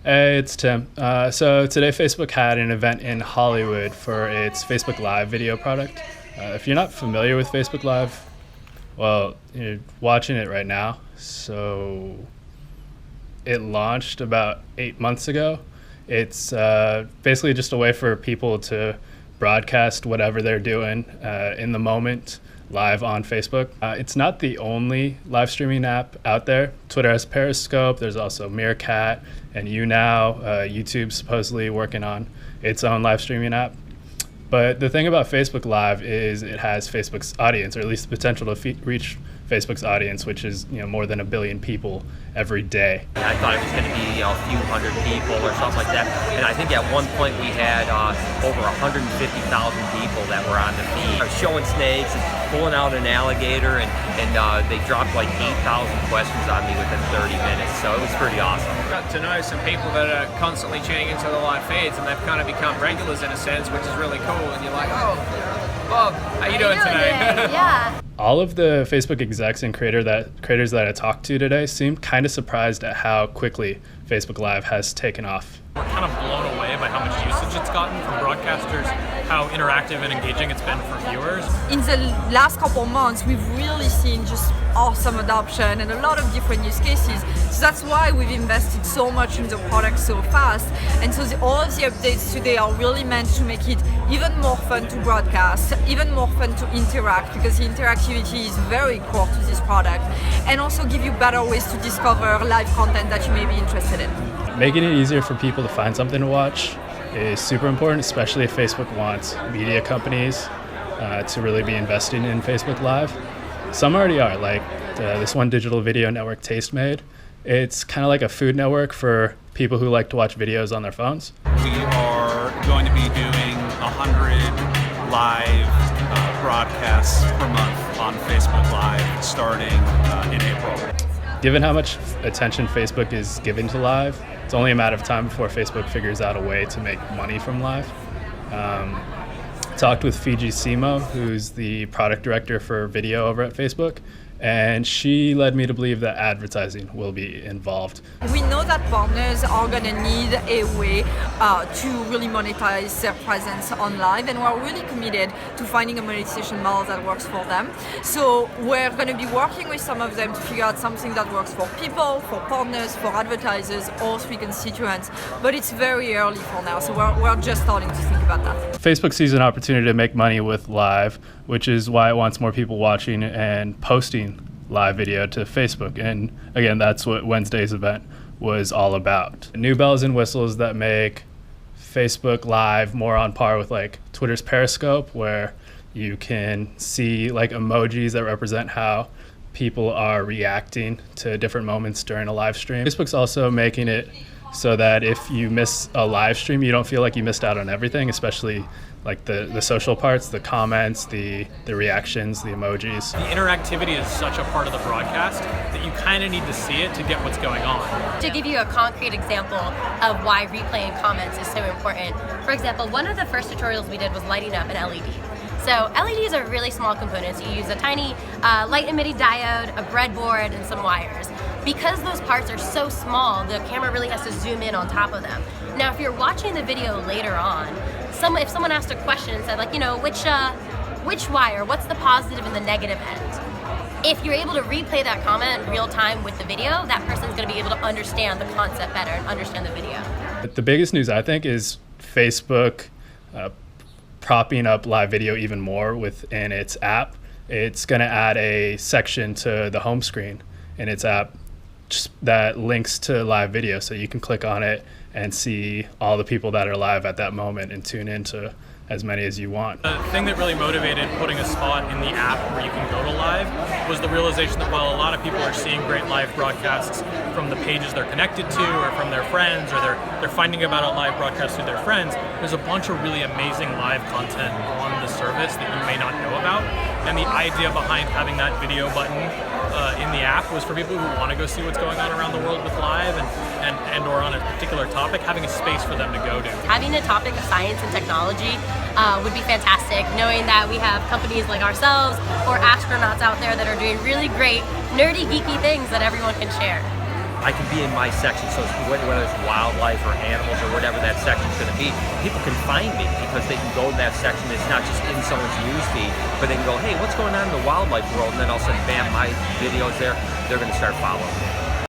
Hey, it's Tim. So today Facebook had an event in Hollywood for its Facebook Live video product. If you're not familiar with Facebook Live, well, you're watching it right now. So it launched about 8 months ago. It's basically just a way for people to broadcast whatever they're doing in the moment live on Facebook. It's not the only live streaming app out there. Twitter has Periscope. There's also Meerkat and YouNow. YouTube's supposedly working on its own live streaming app. But the thing about Facebook Live is it has Facebook's audience, or at least the potential to reach Facebook's audience, which is more than 1 billion people every day. I thought it was going to be a few hundred people or something like that, and I think at one point we had over 150,000 people that were on the feed. I was showing snakes and pulling out an alligator, and they dropped like 8,000 questions on me within 30 minutes, so it was pretty awesome. Got to know some people that are constantly tuning into the live feeds, and they've kind of become regulars in a sense, which is really cool, and you're like, oh, Bob, how you doing today? Yeah. All of the Facebook execs and creators that I talked to today seemed kind of surprised at how quickly Facebook Live has taken off. We're kind of blown away by how much usage it's gotten from broadcasters, how interactive and engaging it's been for viewers. In the last couple of months, we've really seen just awesome adoption and a lot of different use cases. So that's why we've invested so much in the product so fast. And so all of the updates today are really meant to make it even more fun to broadcast, even more fun to interact, because the interactivity is very core to this product, and also give you better ways to discover live content that you may be interested in. Making it easier for people to find something to watch is super important, especially if Facebook wants media companies to really be investing in Facebook Live. Some already are, like this one digital video network, Tastemade. It's kind of like a food network for people who like to watch videos on their phones. We are going to be doing 100 live broadcasts per month on Facebook Live starting in April. Given how much attention Facebook is giving to Live, it's only a matter of time before Facebook figures out a way to make money from Live. Talked with Fiji Simo, who's the product director for video over at Facebook, and she led me to believe that advertising will be involved. We know that partners are going to need a way to really monetize their presence on Live, and we're really committed to finding a monetization model that works for them. So we're going to be working with some of them to figure out something that works for people, for partners, for advertisers, all three constituents. But it's very early for now, so we're just starting to think about that. Facebook sees an opportunity to make money with Live, which is why it wants more people watching and posting live video to Facebook. And again, that's what Wednesday's event was all about. New bells and whistles that make Facebook Live more on par with like Twitter's Periscope, where you can see like emojis that represent how people are reacting to different moments during a live stream. Facebook's also making it so that if you miss a live stream, you don't feel like you missed out on everything, especially like the social parts, the comments, the reactions, the emojis. The interactivity is such a part of the broadcast that you kind of need to see it to get what's going on. To give you a concrete example of why replaying comments is so important, for example, one of the first tutorials we did was lighting up an LED. So LEDs are really small components. You use a tiny light emitting diode, a breadboard, and some wires. Because those parts are so small, the camera really has to zoom in on top of them. Now, if you're watching the video later on, if someone asked a question and said, like, which wire, what's the positive and the negative end? If you're able to replay that comment in real time with the video, that person's going to be able to understand the concept better and understand the video. The biggest news, I think, is Facebook propping up live video even more within its app. It's going to add a section to the home screen in its app that links to live video, so you can click on it and see all the people that are live at that moment and tune into as many as you want. The thing that really motivated putting a spot in the app where you can go to live was the realization that while a lot of people are seeing great live broadcasts from the pages they're connected to or from their friends, or they're finding about a live broadcast through their friends, there's a bunch of really amazing live content on the service that you may not know about. And the idea behind having that video button in the app was for people who want to go see what's going on around the world with live and or on a particular topic, having a space for them to go to. Having a topic of science and technology would be fantastic, knowing that we have companies like ourselves or astronauts out there that are doing really great, nerdy, geeky things that everyone can share. I can be in my section. So whether it's wildlife or animals or whatever that section's going to be, people can find me because they can go to that section. It's not just in someone's news feed, but they can go, hey, what's going on in the wildlife world? And then all of a sudden, bam, my video's there. They're going to start following me.